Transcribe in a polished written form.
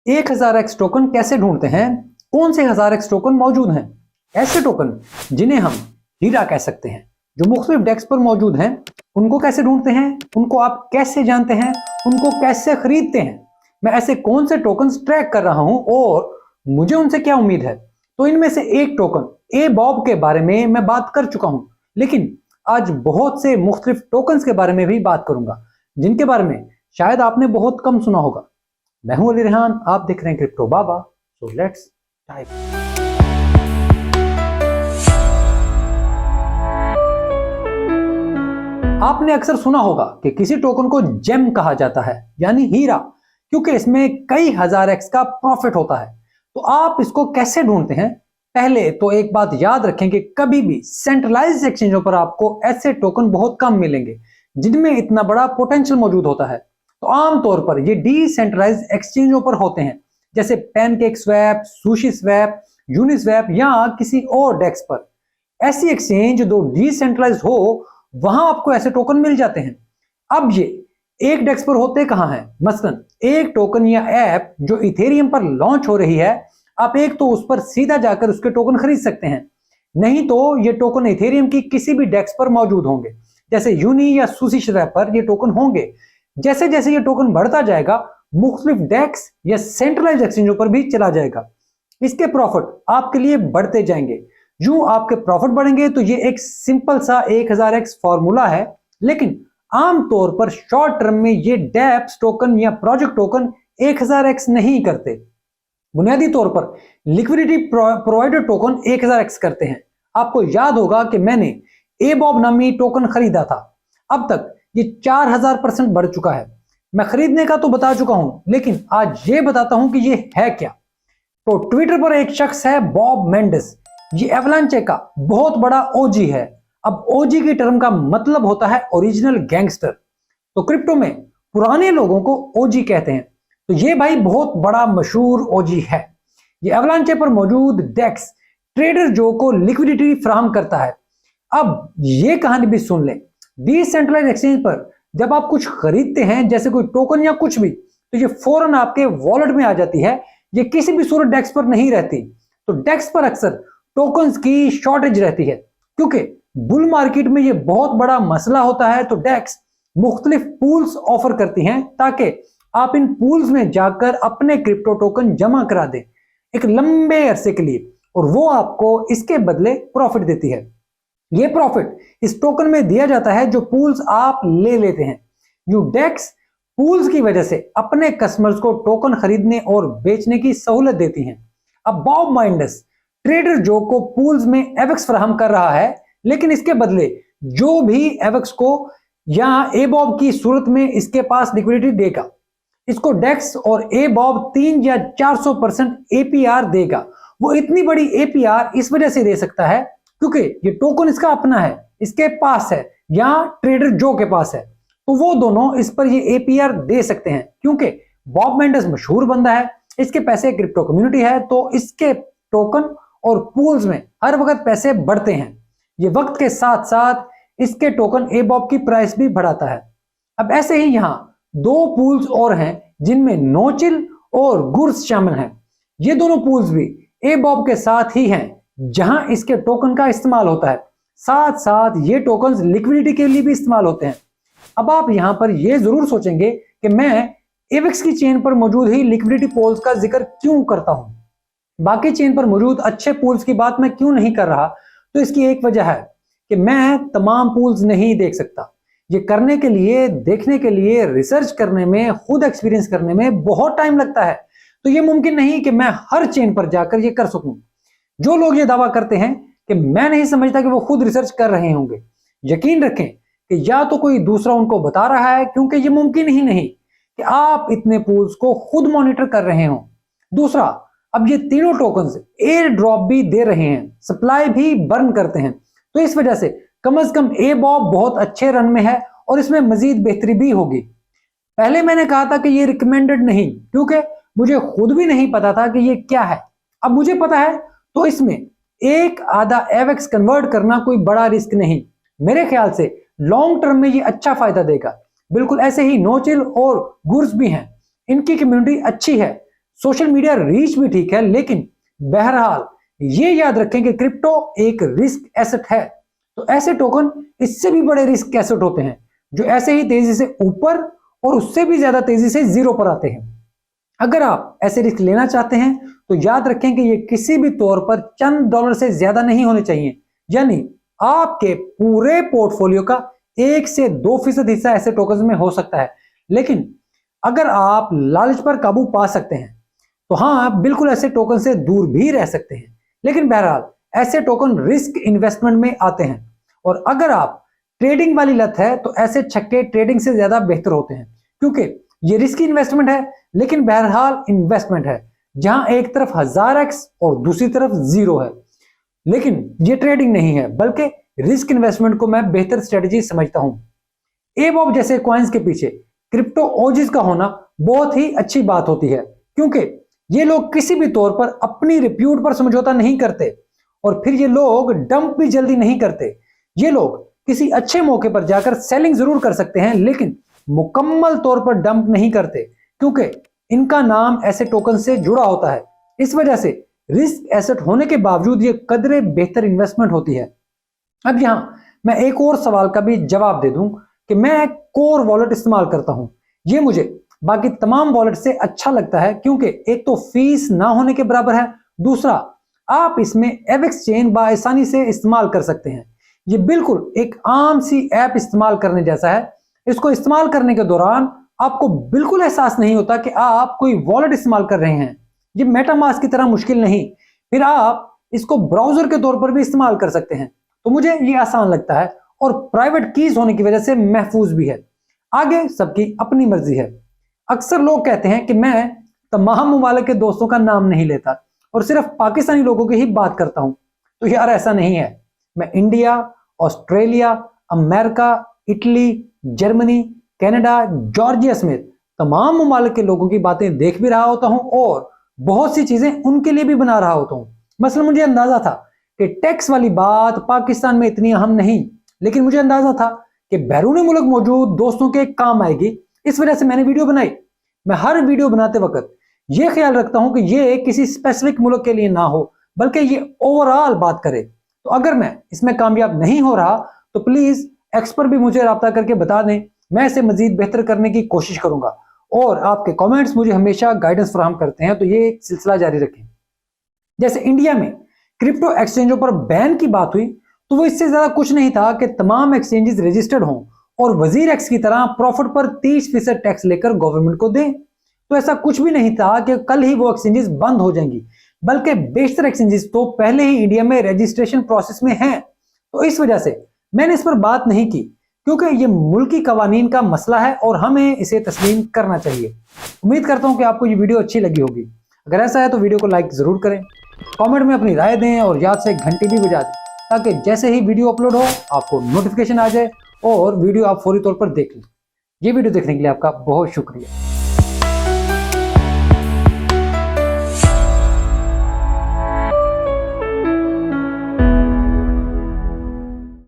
1000x token कैसे ढूंढते हैं? कौन से 1000x टोकन मौजूद हैं? ऐसे टोकन जिन्हें हम हीरा कह सकते हैं, जो मुख्तलिफ डेस्क पर मौजूद हैं, उनको कैसे ढूंढते हैं? उनको आप कैसे जानते हैं? उनको कैसे खरीदते हैं? मैं ऐसे कौन से टोकन ट्रैक कर रहा हूं और मुझे उनसे क्या उम्मीद है? तो इनमें से एक टोकन ए बॉब के बारे में मैं बात कर चुका हूं, लेकिन आज बहुत से मुख्तलिफ टोकन्स के बारे में भी बात करूंगा, जिनके बारे में शायद आपने बहुत कम सुना होगा। मैं हूं अली रेहान, आप देख रहे हैं crypto Baba. So let's type. आपने अक्सर सुना होगा कि किसी टोकन को जेम कहा जाता है, यानी हीरा, क्योंकि इसमें कई हजार एक्स का प्रॉफिट होता है। तो आप इसको कैसे ढूंढते हैं? पहले तो एक बात याद रखें कि कभी भी सेंट्रलाइज्ड एक्सचेंजों पर आपको ऐसे टोकन बहुत कम मिलेंगे जिनमें इतना बड़ा पोटेंशियल मौजूद होता है। तो आमतौर पर ये डिसेंट्रलाइज्ड एक्सचेंजों पर होते हैं, जैसे pancake swap, sushi swap, Uniswap या किसी और डेक्स पर। ऐसी एक्सचेंज जो डिसेंट्रलाइज्ड हो, वहां आपको ऐसे टोकन मिल जाते हैं। अब ये एक डेक्स पर होते कहां हैं? मसलन एक टोकन या ऐप जो इथेरियम पर लॉन्च हो रही है, आप एक तो उस पर सीधा जाकर उसके टोकन खरीद सकते हैं, नहीं तो ये टोकन इथेरियम की किसी भी डेक्स पर मौजूद होंगे, जैसे यूनी या सुशी स्वैप पर ये टोकन होंगे। जैसे जैसे ये टोकन बढ़ता जाएगा, मुख्तलिफ डेक्स या सेंट्रलाइज्ड एक्सचेंजों पर भी चला जाएगा। इसके प्रॉफिट आपके लिए बढ़ते जाएंगे। यूं आपके प्रॉफिट बढ़ेंगे तो ये एक सिंपल सा 1000x फॉर्मूला है, लेकिन आमतौर पर शॉर्ट टर्म में ये डेप्स टोकन या प्रोजेक्ट टोकन 1000x नहीं करते। बुनियादी तौर पर लिक्विडिटी प्रोवाइडर टोकन 1000x करते हैं। आपको याद होगा कि मैंने ए बॉब नामी टोकन खरीदा था, अब तक ये 4000% बढ़ चुका है। मैं खरीदने का तो बता चुका हूं, लेकिन आज ये बताता हूं कि ये है क्या। तो ट्विटर पर एक शख्स है बॉब मेंडिस, ये एवलांचे का बहुत बड़ा ओजी है। अब ओजी की टर्म का मतलब होता है ओरिजिनल गैंगस्टर। तो क्रिप्टो में पुराने लोगों को ओजी कहते हैं। तो ये भाई बहुत बड़ा मशहूर ओजी है। ये एवलांचे पर मौजूद डेक्स ट्रेडर जो को लिक्विडिटी फराहम करता है। अब ये कहानी भी सुन लें। डिसेंट्रलाइज्ड एक्सचेंज पर जब आप कुछ खरीदते हैं, जैसे कोई टोकन या कुछ भी, तो ये फौरन आपके वॉलेट में आ जाती है। ये किसी भी सूरत डेक्स पर नहीं रहती। तो डेक्स पर अक्सर टोकन्स की शॉर्टेज रहती है, क्योंकि बुल मार्केट में ये बहुत बड़ा मसला होता है। तो डेक्स मुख्तलिफ पूल्स ऑफर करती हैं ताकि आप इन पूल्स में जाकर अपने क्रिप्टो टोकन जमा करा दें एक लंबे अरसे के लिए, और वो आपको इसके बदले प्रॉफिट देती है। ये प्रॉफिट इस टोकन में दिया जाता है जो पूल्स आप ले लेते हैं। यू डेक्स पूल्स की वजह से अपने कस्टमर्स को टोकन खरीदने और बेचने की सहूलत देती हैं। अब बॉब मेंडिस ट्रेडर जो को पूल्स में एवेक्स फराहम कर रहा है, लेकिन इसके बदले जो भी एवेक्स को या ए बॉब की सूरत में इसके पास लिक्विडिटी देगा, इसको डेक्स और ए बॉब 3 या 400% एपीआर देगा। वो इतनी बड़ी एपीआर इस वजह से दे सकता है क्योंकि ये टोकन इसका अपना है, इसके पास है, या ट्रेडर जो के पास है। तो वो दोनों इस पर ये एपीआर दे सकते हैं, क्योंकि बॉब मेंडिस मशहूर बंदा है, इसके पैसे क्रिप्टो कम्युनिटी है, तो इसके टोकन और पूल्स में हर वक्त पैसे बढ़ते हैं। ये वक्त के साथ साथ इसके टोकन ए बॉब की प्राइस भी बढ़ाता है। अब ऐसे ही यहां 2 पूल्स और हैं जिनमें नोचिल और गुर्स शामिल हैं। ये दोनों पूल्स भी ए बॉब के साथ ही हैं, जहां इसके टोकन का इस्तेमाल होता है। साथ साथ ये टोकन्स लिक्विडिटी के लिए भी इस्तेमाल होते हैं। अब आप यहां पर ये जरूर सोचेंगे कि मैं एवेक्स की चेन पर मौजूद ही लिक्विडिटी पूल्स का जिक्र क्यों करता हूं, बाकी चेन पर मौजूद अच्छे पूल्स की बात मैं क्यों नहीं कर रहा? तो इसकी एक वजह है कि मैं तमाम पूल्स नहीं देख सकता। ये करने के लिए, देखने के लिए, रिसर्च करने में, खुद एक्सपीरियंस करने में बहुत टाइम लगता है। तो ये मुमकिन नहीं कि मैं हर चेन पर जाकर ये कर सकूं। जो लोग ये दावा करते हैं कि मैं नहीं समझता कि वो खुद रिसर्च कर रहे होंगे, यकीन रखें कि या तो कोई दूसरा उनको बता रहा है, क्योंकि ये मुमकिन ही नहीं कि आप इतने पूल्स को खुद मॉनिटर कर रहे हो। दूसरा, अब ये तीनों टोकन्स एयर ड्रॉप भी दे रहे हैं, सप्लाई भी बर्न करते हैं। तो इस वजह से कम से कम ए बॉब बहुत अच्छे रन में है और इसमें मजीद बेहतरी भी होगी। पहले मैंने कहा था कि ये रिकमेंडेड नहीं, क्योंकि मुझे खुद भी नहीं पता था कि ये क्या है। अब मुझे पता है, तो इसमें एक आधा एवेक्स कन्वर्ट करना कोई बड़ा रिस्क नहीं। मेरे ख्याल से लॉन्ग टर्म में ये अच्छा फायदा देगा। बिल्कुल ऐसे ही नोचिल और गुर्स भी हैं, इनकी कम्युनिटी अच्छी है। सोशल मीडिया रीच भी ठीक है, लेकिन बहरहाल ये याद रखें कि क्रिप्टो एक रिस्क एसेट है। तो ऐसे टोकन इससे भी बड़े रिस्क एसेट होते हैं जो ऐसे ही तेजी से ऊपर और उससे भी ज्यादा तेजी से जीरो पर आते हैं। अगर आप ऐसे रिस्क लेना चाहते हैं तो याद रखें कि ये किसी भी तौर पर चंद डॉलर से ज्यादा नहीं होने चाहिए, यानी आपके पूरे पोर्टफोलियो का 1 से 2% हिस्सा ऐसे टोकन में हो सकता है। लेकिन अगर आप लालच पर काबू पा सकते हैं तो हाँ, आप बिल्कुल ऐसे टोकन से दूर भी रह सकते हैं। लेकिन बहरहाल ऐसे टोकन रिस्क इन्वेस्टमेंट में आते हैं, और अगर आप ट्रेडिंग वाली लत है तो ऐसे छक्के ट्रेडिंग से ज्यादा बेहतर होते हैं, क्योंकि ये रिस्की इन्वेस्टमेंट है लेकिन बहरहाल इन्वेस्टमेंट है, जहां एक तरफ 1000x और दूसरी तरफ 0 है। लेकिन ये ट्रेडिंग नहीं है, बल्कि रिस्क इन्वेस्टमेंट को मैं बेहतर स्ट्रेटजी समझता हूं। एबॉब जैसे कॉइन्स के पीछे क्रिप्टो ओजीज का होना बहुत ही अच्छी बात होती है, क्योंकि ये लोग किसी भी तौर पर अपनी रिप्यूट पर समझौता नहीं करते, और फिर ये लोग डंप भी जल्दी नहीं करते। ये लोग किसी अच्छे मौके पर जाकर सेलिंग जरूर कर सकते हैं, लेकिन मुकम्मल तौर पर डंप नहीं करते, क्योंकि इनका नाम ऐसे टोकन से जुड़ा होता है। इस वजह से रिस्क एसेट होने के बावजूद ये कदरे बेहतर इन्वेस्टमेंट होती है। अब यहां मैं एक और सवाल का भी जवाब दे दूं कि मैं कोर वॉलेट इस्तेमाल करता हूं। ये मुझे बाकी तमाम वॉलेट से अच्छा लगता है, क्योंकि एक तो फीस ना होने के बराबर है, दूसरा आप इसमें एवेक्स चेन आसानी से इस्तेमाल कर सकते हैं। ये बिल्कुल एक आम सी ऐप इस्तेमाल करने जैसा है। इसको इस्तेमाल करने के दौरान आपको बिल्कुल एहसास नहीं होता कि आप कोई वॉलेट इस्तेमाल कर रहे हैं। ये मेटामास्क की तरह मुश्किल नहीं। फिर आप इसको ब्राउजर के तौर पर भी इस्तेमाल कर सकते हैं, तो मुझे ये आसान लगता है, और प्राइवेट कीज होने की वजह से महफूज भी है। आगे सबकी अपनी मर्जी है। अक्सर लोग कहते हैं कि मैं तमाम ममालिक के दोस्तों का नाम नहीं लेता और सिर्फ पाकिस्तानी लोगों की ही बात करता हूं। तो यार ऐसा नहीं है। मैं India, Australia, America, Italy, Germany, Canada, Georgia समेत तमाम ममालिक के लोगों की बातें देख भी रहा होता हूं, और बहुत सी चीजें उनके लिए भी बना रहा होता हूं। मसलन मुझे अंदाजा था कि टैक्स वाली बात पाकिस्तान में इतनी अहम नहीं, लेकिन मुझे अंदाजा था कि बैरून मुल्क मौजूद दोस्तों के काम आएगी। इस वजह से मैंने वीडियो बनाई। मैं हर वीडियो बनाते वक्त ये ख्याल रखता हूं कि ये किसी स्पेसिफिक मुल्क के लिए ना हो, बल्कि ये ओवरऑल बात करे। तो अगर मैं इसमें कामयाब नहीं हो रहा तो प्लीज एक्स पर भी मुझे रब्ता करके बता दें। मैं इसे मजीद बेहतर करने की कोशिश करूंगा, और आपके कमेंट्स मुझे हमेशा गाइडेंस फराहम करते हैं, तो ये एक सिलसिला जारी रखें। जैसे इंडिया में क्रिप्टो एक्सचेंजों पर बैन की बात हुई, तो वो इससे ज्यादा कुछ नहीं था कि तमाम एक्सचेंजेस रजिस्टर्ड हों और वजीर एक्स की तरह प्रॉफिट पर 30% टैक्स लेकर गवर्नमेंट को दें। तो ऐसा कुछ भी नहीं था कि कल ही वो एक्सचेंजेस बंद हो जाएंगी, बल्कि बेशतर एक्सचेंजेस तो पहले ही इंडिया में रजिस्ट्रेशन प्रोसेस में हैं। तो इस वजह से मैंने इस पर बात नहीं की, क्योंकि ये मुल्की कवानीन का मसला है और हमें इसे तस्लीम करना चाहिए। उम्मीद करता हूं कि आपको ये वीडियो अच्छी लगी होगी। अगर ऐसा है तो वीडियो को लाइक जरूर करें, कमेंट में अपनी राय दें, और याद से घंटी भी बजा दें, ताकि जैसे ही वीडियो अपलोड हो आपको नोटिफिकेशन आ जाए और वीडियो आप फौरी तौर पर देख लें। ये वीडियो देखने के लिए आपका बहुत शुक्रिया।